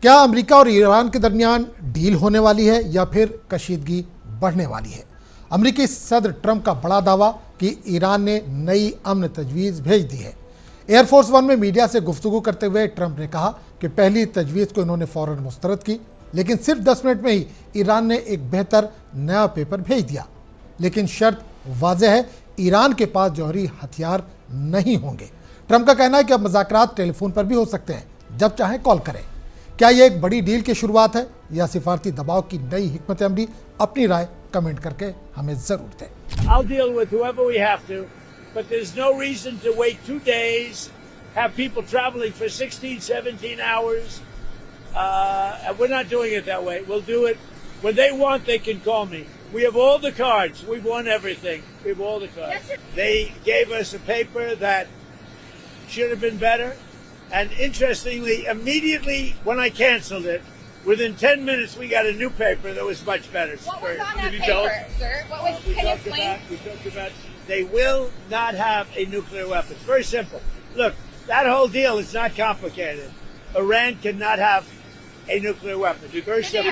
क्या अमेरिका और ईरान के दरमियान डील होने वाली है या फिर कशीदगी बढ़ने वाली है? अमेरिकी सदर ट्रंप का बड़ा दावा कि ईरान ने नई अमन तजवीज़ भेज दी है। एयरफोर्स वन में मीडिया से गुफ्तगू करते हुए ट्रंप ने कहा कि पहली तजवीज़ को इन्होंने फ़ौरन मुस्तरद की, लेकिन सिर्फ 10 मिनट में ही ईरान ने एक बेहतर नया पेपर भेज दिया। लेकिन शर्त वाज़ेह है, ईरान के पास जौहरी हथियार नहीं होंगे। ट्रंप का कहना है कि अब मुज़ाकरात टेलीफोन पर भी हो सकते हैं, जब चाहें कॉल करें। क्या यह एक बड़ी डील की शुरुआत है या सिफारती दबाव की नई हिकमत अमली? अपनी राय कमेंट करके हमें जरूर दें। I'll deal with whoever we have to, but there's no reason to wait 2 days, have people traveling for 16, 17 hours. And we're not doing it that way. We'll do it when they want. They can call me. We have all the cards. We've won everything. We have all the cards. They gave us a paper that should have been better. And interestingly, immediately when I canceled it, within 10 minutes we got a new paper that was much better. What was on that paper, sir? What was? Can you explain? We talked about they will not have a nuclear weapon. It's very simple. Look, that whole deal is not complicated. Iran cannot have a nuclear weapon. It's very simple.